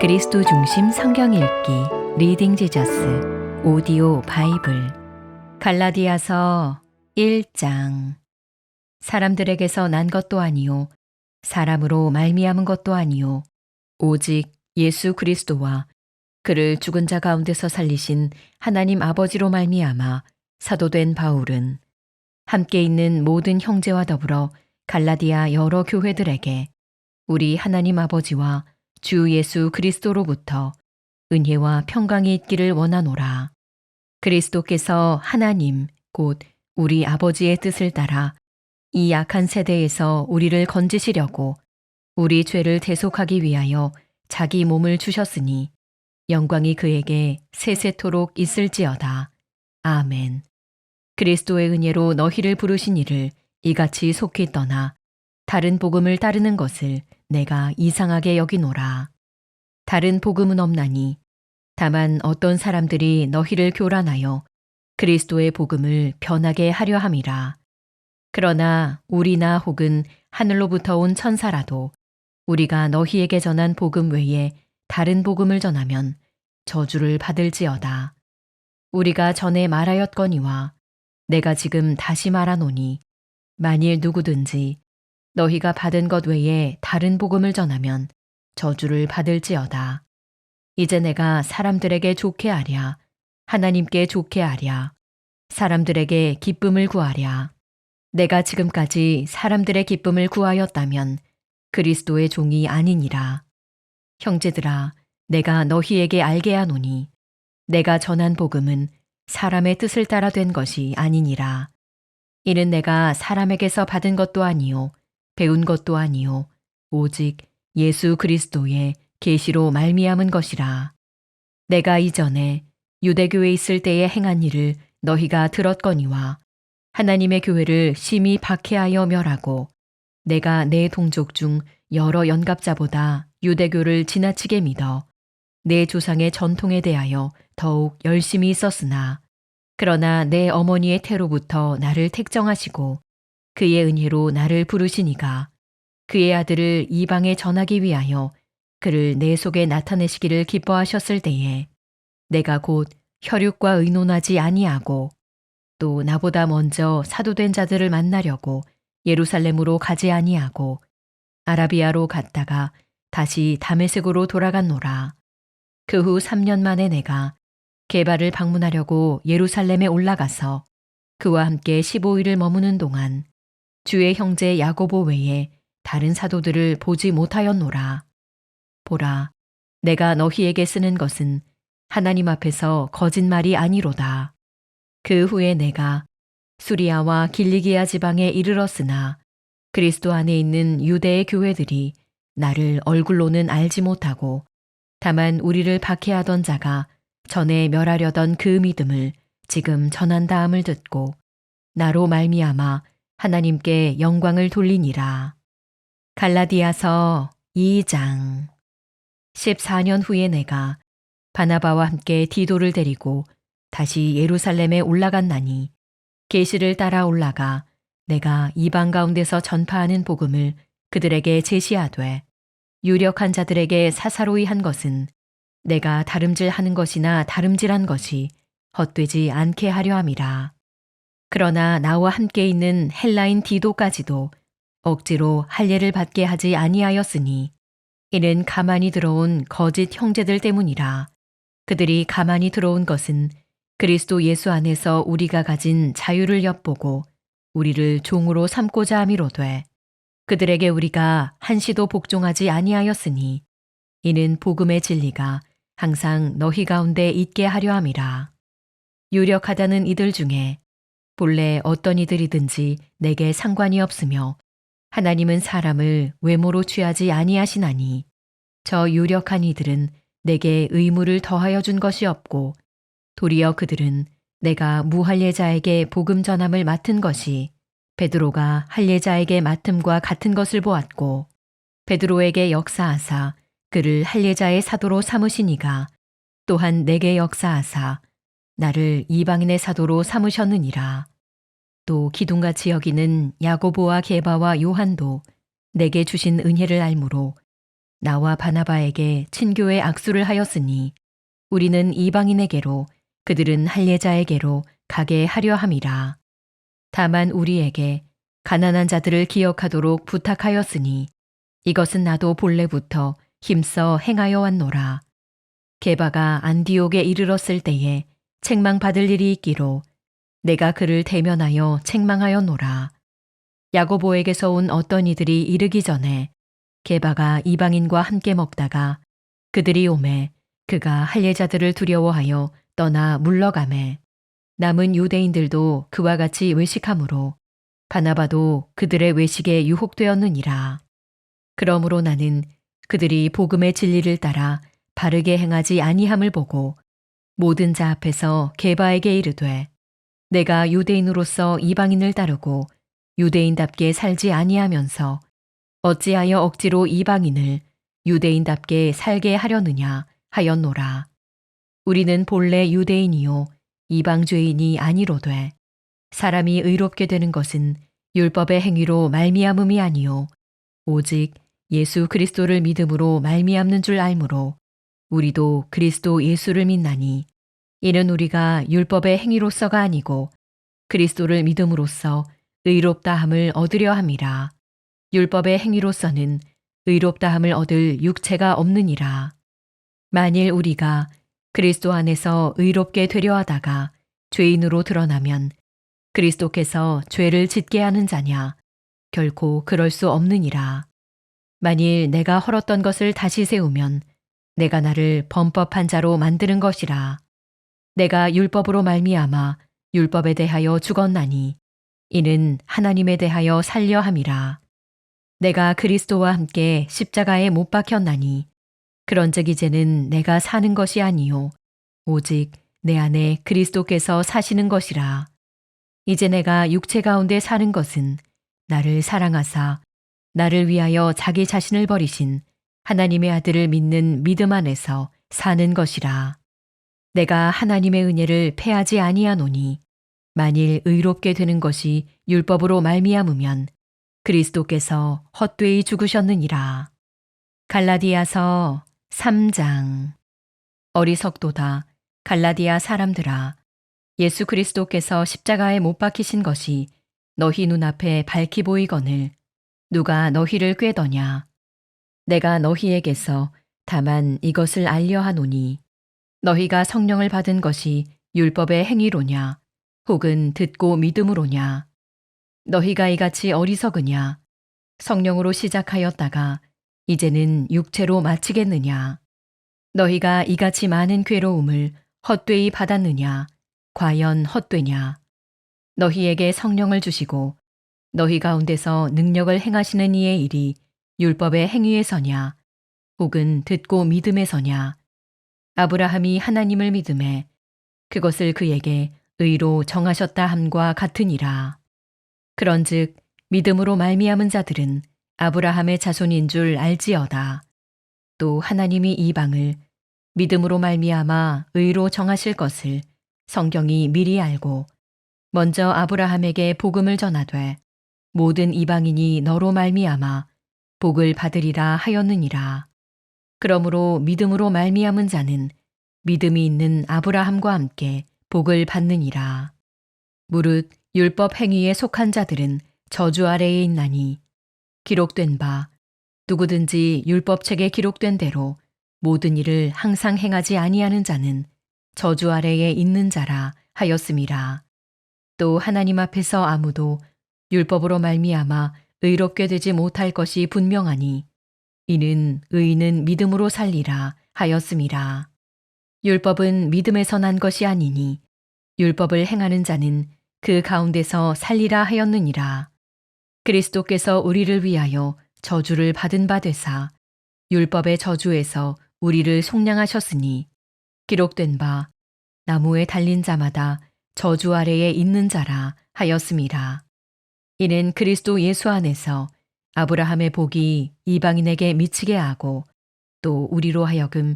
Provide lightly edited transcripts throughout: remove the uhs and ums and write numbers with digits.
그리스도 중심 성경 읽기 리딩 지저스 오디오 바이블 갈라디아서 1장. 사람들에게서 난 것도 아니요 사람으로 말미암은 것도 아니요 오직 예수 그리스도와 그를 죽은 자 가운데서 살리신 하나님 아버지로 말미암아 사도된 바울은 함께 있는 모든 형제와 더불어 갈라디아 여러 교회들에게 우리 하나님 아버지와 주 예수 그리스도로부터 은혜와 평강이 있기를 원하노라. 그리스도께서 하나님 곧 우리 아버지의 뜻을 따라 이 약한 세대에서 우리를 건지시려고 우리 죄를 대속하기 위하여 자기 몸을 주셨으니 영광이 그에게 세세토록 있을지어다. 아멘. 그리스도의 은혜로 너희를 부르신 이를 이같이 속히 떠나 다른 복음을 따르는 것을 내가 이상하게 여기노라. 다른 복음은 없나니 다만 어떤 사람들이 너희를 교란하여 그리스도의 복음을 변하게 하려 함이라. 그러나 우리나 혹은 하늘로부터 온 천사라도 우리가 너희에게 전한 복음 외에 다른 복음을 전하면 저주를 받을지어다. 우리가 전에 말하였거니와 내가 지금 다시 말하노니 만일 누구든지 너희가 받은 것 외에 다른 복음을 전하면 저주를 받을지어다. 이제 내가 사람들에게 좋게 하랴, 하나님께 좋게 하랴, 사람들에게 기쁨을 구하랴. 내가 지금까지 사람들의 기쁨을 구하였다면 그리스도의 종이 아니니라. 형제들아, 내가 너희에게 알게 하노니 내가 전한 복음은 사람의 뜻을 따라 된 것이 아니니라. 이는 내가 사람에게서 받은 것도 아니요 배운 것도 아니요 오직 예수 그리스도의 계시로 말미암은 것이라. 내가 이전에 유대교에 있을 때에 행한 일을 너희가 들었거니와 하나님의 교회를 심히 박해하여 멸하고 내가 내 동족 중 여러 연갑자보다 유대교를 지나치게 믿어 내 조상의 전통에 대하여 더욱 열심히 있었으나 그러나 내 어머니의 태로부터 나를 택정하시고 그의 은혜로 나를 부르시니가 그의 아들을 이방에 전하기 위하여 그를 내 속에 나타내시기를 기뻐하셨을 때에 내가 곧 혈육과 의논하지 아니하고 또 나보다 먼저 사도된 자들을 만나려고 예루살렘으로 가지 아니하고 아라비아로 갔다가 다시 다메섹으로 돌아갔노라. 그 후 3년 만에 내가 게바를 방문하려고 예루살렘에 올라가서 그와 함께 15일을 머무는 동안 주의 형제 야고보 외에 다른 사도들을 보지 못하였노라. 보라, 내가 너희에게 쓰는 것은 하나님 앞에서 거짓말이 아니로다. 그 후에 내가 수리아와 길리기아 지방에 이르렀으나 그리스도 안에 있는 유대의 교회들이 나를 얼굴로는 알지 못하고 다만 우리를 박해하던 자가 전에 멸하려던 그 믿음을 지금 전한다함을 듣고 나로 말미암아 하나님께 영광을 돌리니라. 갈라디아서 2장. 14년 후에 내가 바나바와 함께 디도를 데리고 다시 예루살렘에 올라갔나니 계시를 따라 올라가 내가 이방 가운데서 전파하는 복음을 그들에게 제시하되 유력한 자들에게 사사로이 한 것은 내가 다름질하는 것이나 다름질한 것이 헛되지 않게 하려 함이라. 그러나 나와 함께 있는 헬라인 디도까지도 억지로 할례를 받게 하지 아니하였으니 이는 가만히 들어온 거짓 형제들 때문이라. 그들이 가만히 들어온 것은 그리스도 예수 안에서 우리가 가진 자유를 엿보고 우리를 종으로 삼고자 함이로되 그들에게 우리가 한시도 복종하지 아니하였으니 이는 복음의 진리가 항상 너희 가운데 있게 하려 함이라. 유력하다는 이들 중에 본래 어떤 이들이든지 내게 상관이 없으며 하나님은 사람을 외모로 취하지 아니하시나니 저 유력한 이들은 내게 의무를 더하여 준 것이 없고 도리어 그들은 내가 무할례자에게 복음 전함을 맡은 것이 베드로가 할례자에게 맡음과 같은 것을 보았고 베드로에게 역사하사 그를 할례자의 사도로 삼으시니가 또한 내게 역사하사 나를 이방인의 사도로 삼으셨느니라. 또 기둥같이 여기는 야고보와 게바와 요한도 내게 주신 은혜를 알므로 나와 바나바에게 친교의 악수를 하였으니 우리는 이방인에게로 그들은 할례자에게로 가게 하려 함이라. 다만 우리에게 가난한 자들을 기억하도록 부탁하였으니 이것은 나도 본래부터 힘써 행하여 왔노라. 게바가 안디옥에 이르렀을 때에 책망받을 일이 있기로 내가 그를 대면하여 책망하였노라. 야고보에게서 온 어떤 이들이 이르기 전에 게바가 이방인과 함께 먹다가 그들이 오매 그가 할례자들을 두려워하여 떠나 물러가매 남은 유대인들도 그와 같이 외식하므로 바나바도 그들의 외식에 유혹되었느니라. 그러므로 나는 그들이 복음의 진리를 따라 바르게 행하지 아니함을 보고 모든 자 앞에서 게바에게 이르되 내가 유대인으로서 이방인을 따르고 유대인답게 살지 아니하면서 어찌하여 억지로 이방인을 유대인답게 살게 하려느냐 하였노라. 우리는 본래 유대인이요 이방죄인이 아니로되 사람이 의롭게 되는 것은 율법의 행위로 말미암음이 아니요 오직 예수 그리스도를 믿음으로 말미암는 줄 알므로 우리도 그리스도 예수를 믿나니 이는 우리가 율법의 행위로서가 아니고 그리스도를 믿음으로써 의롭다함을 얻으려 함이라. 율법의 행위로서는 의롭다함을 얻을 육체가 없느니라. 만일 우리가 그리스도 안에서 의롭게 되려 하다가 죄인으로 드러나면 그리스도께서 죄를 짓게 하는 자냐? 결코 그럴 수 없느니라. 만일 내가 헐었던 것을 다시 세우면 내가 나를 범법한 자로 만드는 것이라. 내가 율법으로 말미암아 율법에 대하여 죽었나니 이는 하나님에 대하여 살려 함이라. 내가 그리스도와 함께 십자가에 못 박혔나니 그런즉 이제는 내가 사는 것이 아니요 오직 내 안에 그리스도께서 사시는 것이라. 이제 내가 육체 가운데 사는 것은 나를 사랑하사 나를 위하여 자기 자신을 버리신 하나님의 아들을 믿는 믿음 안에서 사는 것이라. 내가 하나님의 은혜를 패하지 아니하노니 만일 의롭게 되는 것이 율법으로 말미암으면 그리스도께서 헛되이 죽으셨느니라. 갈라디아서 3장. 어리석도다 갈라디아 사람들아, 예수 그리스도께서 십자가에 못 박히신 것이 너희 눈앞에 밝히 보이거늘 누가 너희를 꾀더냐. 내가 너희에게서 다만 이것을 알려 하노니 너희가 성령을 받은 것이 율법의 행위로냐 혹은 듣고 믿음으로냐. 너희가 이같이 어리석으냐. 성령으로 시작하였다가 이제는 육체로 마치겠느냐. 너희가 이같이 많은 괴로움을 헛되이 받았느냐. 과연 헛되냐. 너희에게 성령을 주시고 너희 가운데서 능력을 행하시는 이의 일이 율법의 행위에서냐 혹은 듣고 믿음에서냐. 아브라함이 하나님을 믿음에 그것을 그에게 의로 정하셨다 함과 같으니라. 그런즉 믿음으로 말미암은 자들은 아브라함의 자손인 줄 알지어다. 또 하나님이 이방을 믿음으로 말미암아 의로 정하실 것을 성경이 미리 알고 먼저 아브라함에게 복음을 전하되 모든 이방인이 너로 말미암아 복을 받으리라 하였느니라. 그러므로 믿음으로 말미암은 자는 믿음이 있는 아브라함과 함께 복을 받느니라. 무릇 율법 행위에 속한 자들은 저주 아래에 있나니 기록된 바 누구든지 율법책에 기록된 대로 모든 일을 항상 행하지 아니하는 자는 저주 아래에 있는 자라 하였음이라. 또 하나님 앞에서 아무도 율법으로 말미암아 의롭게 되지 못할 것이 분명하니 이는 의인은 믿음으로 살리라 하였음이라. 율법은 믿음에서 난 것이 아니니 율법을 행하는 자는 그 가운데서 살리라 하였느니라. 그리스도께서 우리를 위하여 저주를 받은 바 되사 율법의 저주에서 우리를 속량하셨으니 기록된 바 나무에 달린 자마다 저주 아래에 있는 자라 하였음이라. 이는 그리스도 예수 안에서 아브라함의 복이 이방인에게 미치게 하고 또 우리로 하여금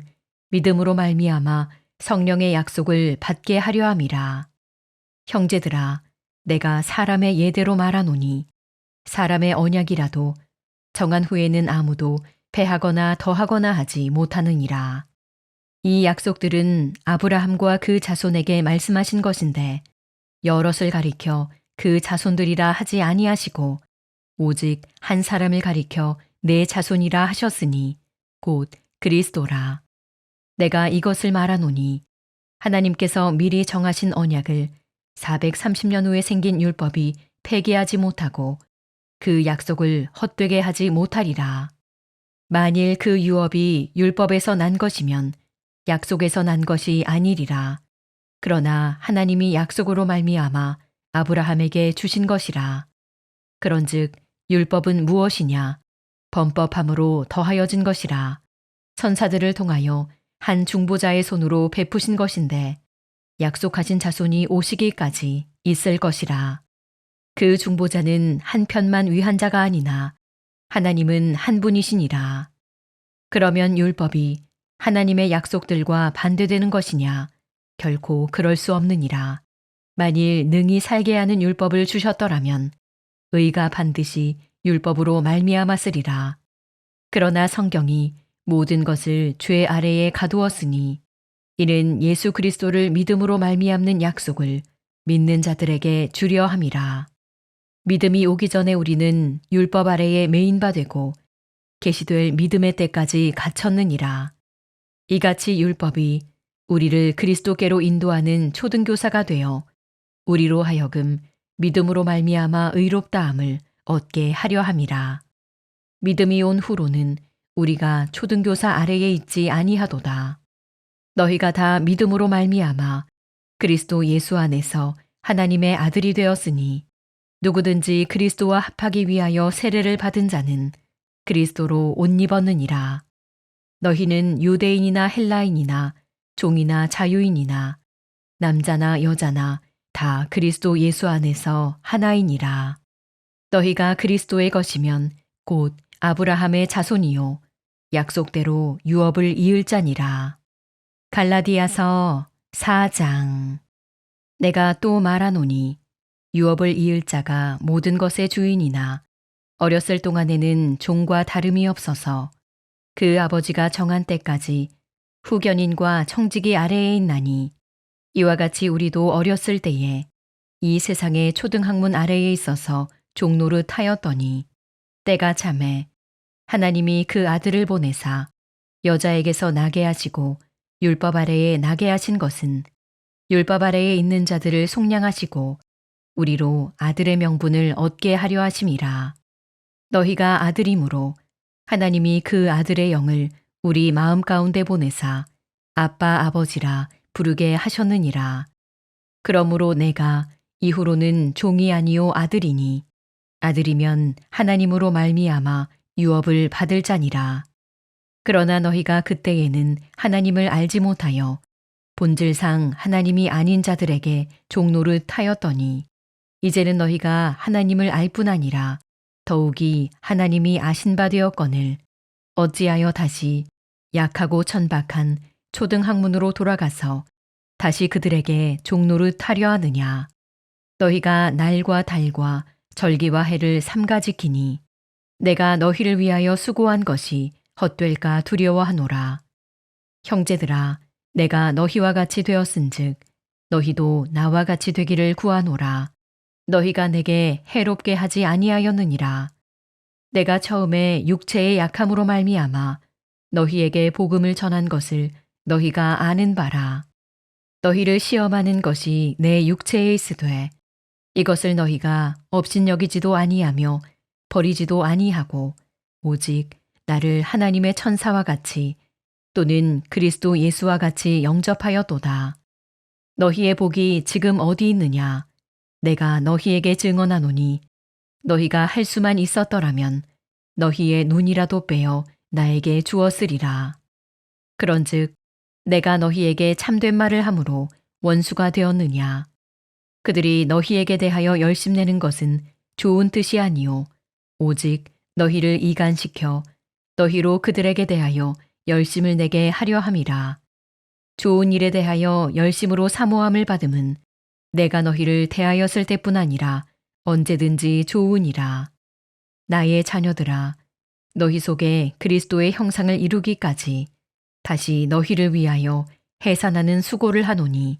믿음으로 말미암아 성령의 약속을 받게 하려 함이라. 형제들아, 내가 사람의 예대로 말하노니 사람의 언약이라도 정한 후에는 아무도 패하거나 더하거나 하지 못하느니라. 이 약속들은 아브라함과 그 자손에게 말씀하신 것인데 여럿을 가리켜 그 자손들이라 하지 아니하시고 오직 한 사람을 가리켜 내 자손이라 하셨으니 곧 그리스도라. 내가 이것을 말하노니 하나님께서 미리 정하신 언약을 430년 후에 생긴 율법이 폐기하지 못하고 그 약속을 헛되게 하지 못하리라. 만일 그 유업이 율법에서 난 것이면 약속에서 난 것이 아니리라. 그러나 하나님이 약속으로 말미암아 아브라함에게 주신 것이라. 그런즉 율법은 무엇이냐? 범법함으로 더하여진 것이라. 천사들을 통하여 한 중보자의 손으로 베푸신 것인데 약속하신 자손이 오시기까지 있을 것이라. 그 중보자는 한 편만 위한 자가 아니나 하나님은 한 분이시니라. 그러면 율법이 하나님의 약속들과 반대되는 것이냐? 결코 그럴 수 없느니라. 만일 능히 살게 하는 율법을 주셨더라면 의가 반드시 율법으로 말미암았으리라. 그러나 성경이 모든 것을 죄 아래에 가두었으니 이는 예수 그리스도를 믿음으로 말미암는 약속을 믿는 자들에게 주려 함이라. 믿음이 오기 전에 우리는 율법 아래에 매인 바 되고 계시될 믿음의 때까지 갇혔느니라. 이같이 율법이 우리를 그리스도께로 인도하는 초등교사가 되어 우리로 하여금 믿음으로 말미암아 의롭다함을 얻게 하려 함이라. 믿음이 온 후로는 우리가 초등교사 아래에 있지 아니하도다. 너희가 다 믿음으로 말미암아 그리스도 예수 안에서 하나님의 아들이 되었으니 누구든지 그리스도와 합하기 위하여 세례를 받은 자는 그리스도로 옷 입었느니라. 너희는 유대인이나 헬라인이나 종이나 자유인이나 남자나 여자나 다 그리스도 예수 안에서 하나이니라. 너희가 그리스도의 것이면 곧 아브라함의 자손이요 약속대로 유업을 이을 자니라. 갈라디아서 4장. 내가 또 말하노니 유업을 이을 자가 모든 것의 주인이나 어렸을 동안에는 종과 다름이 없어서 그 아버지가 정한 때까지 후견인과 청지기 아래에 있나니 이와 같이 우리도 어렸을 때에 이 세상의 초등학문 아래에 있어서 종노릇 하였더니 때가 차매 하나님이 그 아들을 보내사 여자에게서 나게 하시고 율법 아래에 나게 하신 것은 율법 아래에 있는 자들을 속량하시고 우리로 아들의 명분을 얻게 하려 하심이라. 너희가 아들이므로 하나님이 그 아들의 영을 우리 마음 가운데 보내사 아빠 아버지라 부르게 하셨느니라. 그러므로 내가 이후로는 종이 아니요 아들이니 아들이면 하나님으로 말미암아 유업을 받을 자니라. 그러나 너희가 그때에는 하나님을 알지 못하여 본질상 하나님이 아닌 자들에게 종노릇 하였더니 이제는 너희가 하나님을 알 뿐 아니라 더욱이 하나님이 아신 바 되었거늘 어찌하여 다시 약하고 천박한 초등학문으로 돌아가서 다시 그들에게 종노릇 하려 하느냐. 너희가 날과 달과 절기와 해를 삼가 지키니 내가 너희를 위하여 수고한 것이 헛될까 두려워하노라. 형제들아, 내가 너희와 같이 되었은즉 너희도 나와 같이 되기를 구하노라. 너희가 내게 해롭게 하지 아니하였느니라. 내가 처음에 육체의 약함으로 말미암아 너희에게 복음을 전한 것을 너희가 아는 바라. 너희를 시험하는 것이 내 육체에 있으되 이것을 너희가 업신여기지도 아니하며 버리지도 아니하고 오직 나를 하나님의 천사와 같이 또는 그리스도 예수와 같이 영접하였도다. 너희의 복이 지금 어디 있느냐? 내가 너희에게 증언하노니 너희가 할 수만 있었더라면 너희의 눈이라도 빼어 나에게 주었으리라. 그런즉 내가 너희에게 참된 말을 함으로 원수가 되었느냐? 그들이 너희에게 대하여 열심내는 것은 좋은 뜻이 아니요 오직 너희를 이간시켜 너희로 그들에게 대하여 열심을 내게 하려 함이라. 좋은 일에 대하여 열심으로 사모함을 받음은 내가 너희를 대하였을 때뿐 아니라 언제든지 좋으니라. 나의 자녀들아, 너희 속에 그리스도의 형상을 이루기까지 다시 너희를 위하여 해산하는 수고를 하노니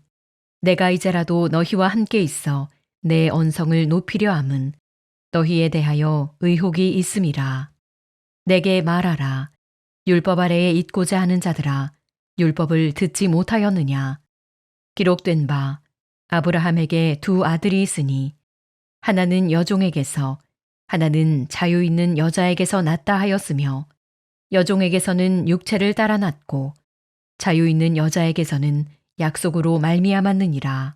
내가 이제라도 너희와 함께 있어 내 언성을 높이려 함은 너희에 대하여 의혹이 있음이라. 내게 말하라. 율법 아래에 있고자 하는 자들아, 율법을 듣지 못하였느냐? 기록된 바 아브라함에게 두 아들이 있으니 하나는 여종에게서 하나는 자유 있는 여자에게서 났다 하였으며 여종에게서는 육체를 따라 났고 자유 있는 여자에게서는 약속으로 말미암았느니라.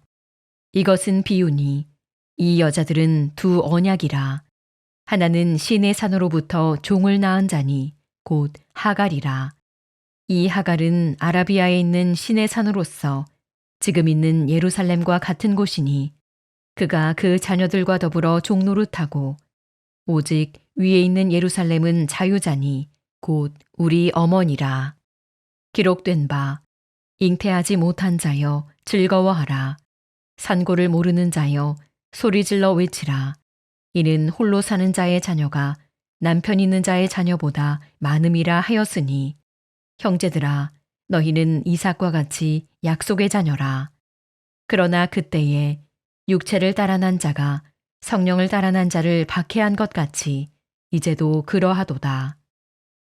이것은 비유니 이 여자들은 두 언약이라. 하나는 신의 산으로부터 종을 낳은 자니 곧 하갈이라. 이 하갈은 아라비아에 있는 신의 산으로서 지금 있는 예루살렘과 같은 곳이니 그가 그 자녀들과 더불어 종노릇하고 오직 위에 있는 예루살렘은 자유자니 곧 우리 어머니라. 기록된 바 잉태하지 못한 자여 즐거워하라. 산고를 모르는 자여 소리질러 외치라. 이는 홀로 사는 자의 자녀가 남편 있는 자의 자녀보다 많음이라 하였으니 형제들아 너희는 이삭과 같이 약속의 자녀라. 그러나 그때에 육체를 따라 난 자가 성령을 따라 난 자를 박해한 것 같이 이제도 그러하도다.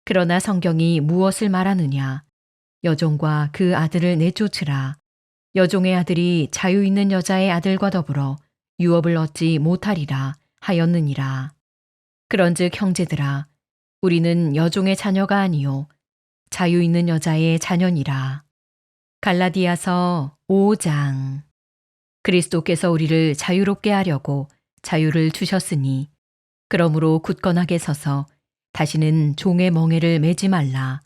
그러나 성경이 무엇을 말하느냐? 여종과 그 아들을 내쫓으라. 여종의 아들이 자유 있는 여자의 아들과 더불어 유업을 얻지 못하리라 하였느니라. 그런즉 형제들아, 우리는 여종의 자녀가 아니요 자유 있는 여자의 자녀니라. 갈라디아서 5장. 그리스도께서 우리를 자유롭게 하려고 자유를 주셨으니 그러므로 굳건하게 서서 다시는 종의 멍에를 매지 말라.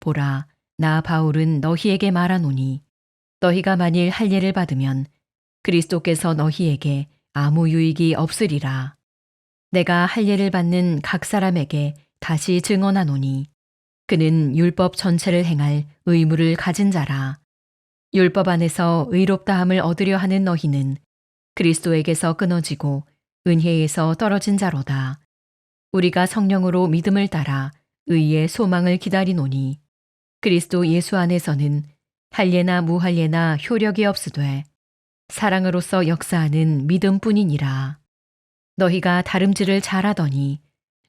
보라, 나 바울은 너희에게 말하노니 너희가 만일 할례를 받으면 그리스도께서 너희에게 아무 유익이 없으리라. 내가 할례를 받는 각 사람에게 다시 증언하노니 그는 율법 전체를 행할 의무를 가진 자라. 율법 안에서 의롭다함을 얻으려 하는 너희는 그리스도에게서 끊어지고 은혜에서 떨어진 자로다. 우리가 성령으로 믿음을 따라 의의 소망을 기다리노니 그리스도 예수 안에서는 할례나 무할례나 효력이 없으되 사랑으로서 역사하는 믿음뿐이니라. 너희가 다름질을 잘하더니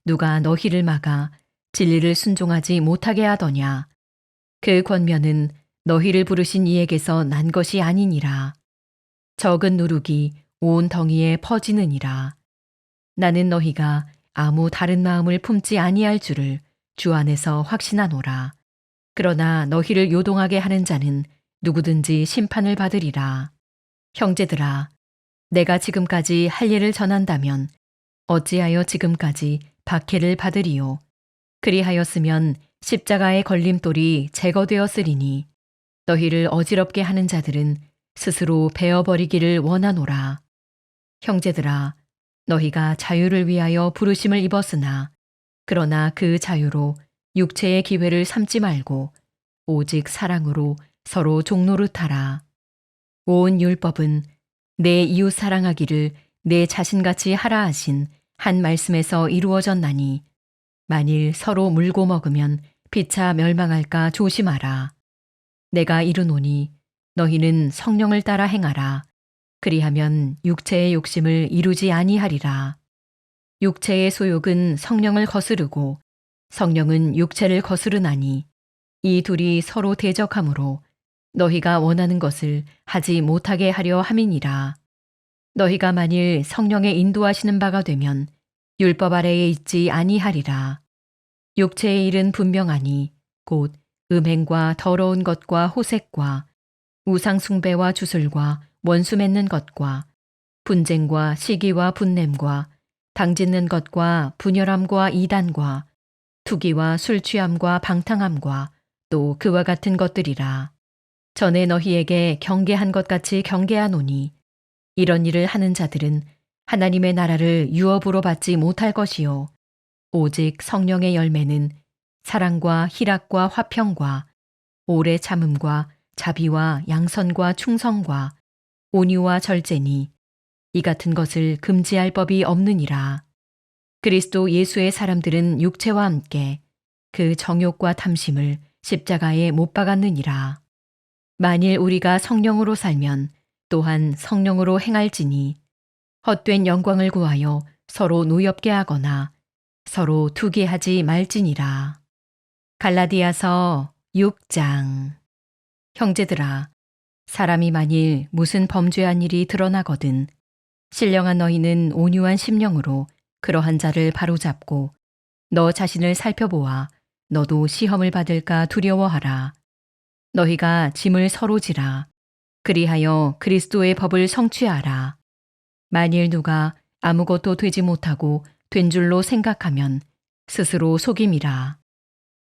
누가 너희를 막아 진리를 순종하지 못하게 하더냐? 그 권면은 너희를 부르신 이에게서 난 것이 아니니라. 적은 누룩이 온 덩이에 퍼지느니라. 나는 너희가 아무 다른 마음을 품지 아니할 줄을 주 안에서 확신하노라. 그러나 너희를 요동하게 하는 자는 누구든지 심판을 받으리라. 형제들아, 내가 지금까지 할례를 전한다면 어찌하여 지금까지 박해를 받으리요? 그리하였으면 십자가의 걸림돌이 제거되었으리니 너희를 어지럽게 하는 자들은 스스로 베어버리기를 원하노라. 형제들아, 너희가 자유를 위하여 부르심을 입었으나 그러나 그 자유로 육체의 기회를 삼지 말고 오직 사랑으로 서로 종노릇하라. 온 율법은 내 이웃 사랑하기를 내 자신같이 하라 하신 한 말씀에서 이루어졌나니 만일 서로 물고 먹으면 피차 멸망할까 조심하라. 내가 이르노니 너희는 성령을 따라 행하라. 그리하면 육체의 욕심을 이루지 아니하리라. 육체의 소욕은 성령을 거스르고 성령은 육체를 거스르나니 이 둘이 서로 대적하므로 너희가 원하는 것을 하지 못하게 하려 함이니라. 너희가 만일 성령의 인도하시는 바가 되면 율법 아래에 있지 아니하리라. 육체의 일은 분명하니 곧 음행과 더러운 것과 호색과 우상 숭배와 주술과 원수 맺는 것과 분쟁과 시기와 분냄과 당짓는 것과 분열함과 이단과 투기와 술 취함과 방탕함과 또 그와 같은 것들이라. 전에 너희에게 경계한 것 같이 경계하노니 이런 일을 하는 자들은 하나님의 나라를 유업으로 받지 못할 것이요 오직 성령의 열매는 사랑과 희락과 화평과 오래 참음과 자비와 양선과 충성과 온유와 절제니 이 같은 것을 금지할 법이 없느니라. 그리스도 예수의 사람들은 육체와 함께 그 정욕과 탐심을 십자가에 못 박았느니라. 만일 우리가 성령으로 살면 또한 성령으로 행할지니 헛된 영광을 구하여 서로 노엽게 하거나 서로 투기하지 말지니라. 갈라디아서 6장. 형제들아, 사람이 만일 무슨 범죄한 일이 드러나거든 신령한 너희는 온유한 심령으로 그러한 자를 바로잡고 너 자신을 살펴보아 너도 시험을 받을까 두려워하라. 너희가 짐을 서로 지라. 그리하여 그리스도의 법을 성취하라. 만일 누가 아무것도 되지 못하고 된 줄로 생각하면 스스로 속임이라.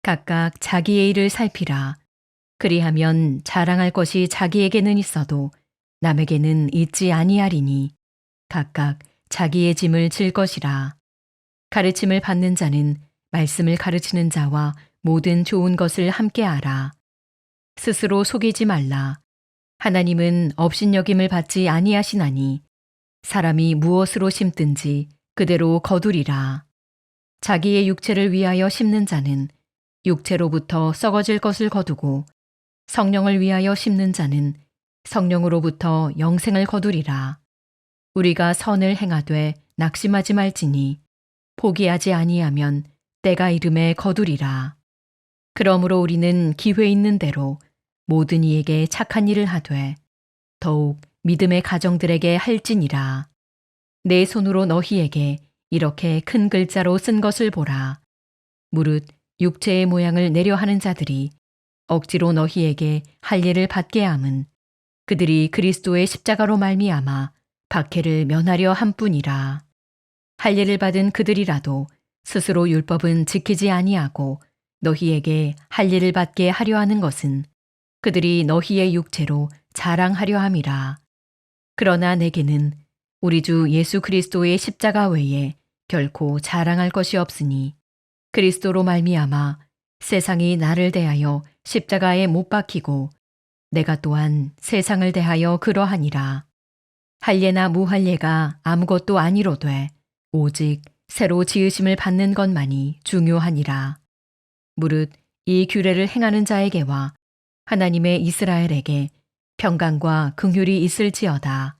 각각 자기의 일을 살피라. 그리하면 자랑할 것이 자기에게는 있어도 남에게는 있지 아니하리니 각각 자기의 짐을 질 것이라. 가르침을 받는 자는 말씀을 가르치는 자와 모든 좋은 것을 함께 하라. 스스로 속이지 말라. 하나님은 업신여김을 받지 아니하시나니 사람이 무엇으로 심든지 그대로 거두리라. 자기의 육체를 위하여 심는 자는 육체로부터 썩어질 것을 거두고 성령을 위하여 심는 자는 성령으로부터 영생을 거두리라. 우리가 선을 행하되 낙심하지 말지니 포기하지 아니하면 때가 이름에 거두리라. 그러므로 우리는 기회 있는 대로 모든 이에게 착한 일을 하되 더욱 믿음의 가정들에게 할지니라. 내 손으로 너희에게 이렇게 큰 글자로 쓴 것을 보라. 무릇 육체의 모양을 내려 하는 자들이 억지로 너희에게 할례를 받게 함은 그들이 그리스도의 십자가로 말미암아 박해를 면하려 함뿐이라. 할례를 받은 그들이라도 스스로 율법은 지키지 아니하고 너희에게 할례를 받게 하려 하는 것은 그들이 너희의 육체로 자랑하려 함이라. 그러나 내게는 우리 주 예수 그리스도의 십자가 외에 결코 자랑할 것이 없으니 그리스도로 말미암아 세상이 나를 대하여 십자가에 못 박히고 내가 또한 세상을 대하여 그러하니라. 할례나 무할례가 아무것도 아니로되 오직 새로 지으심을 받는 것만이 중요하니라. 무릇 이 규례를 행하는 자에게와 하나님의 이스라엘에게 평강과 긍휼이 있을지어다.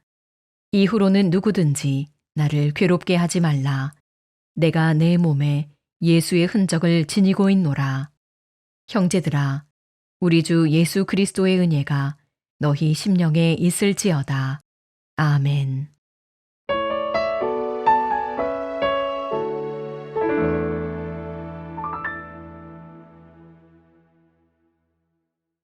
이후로는 누구든지 나를 괴롭게 하지 말라. 내가 내 몸에 예수의 흔적을 지니고 있노라. 형제들아, 우리 주 예수 그리스도의 은혜가 너희 심령에 있을지어다. 아멘.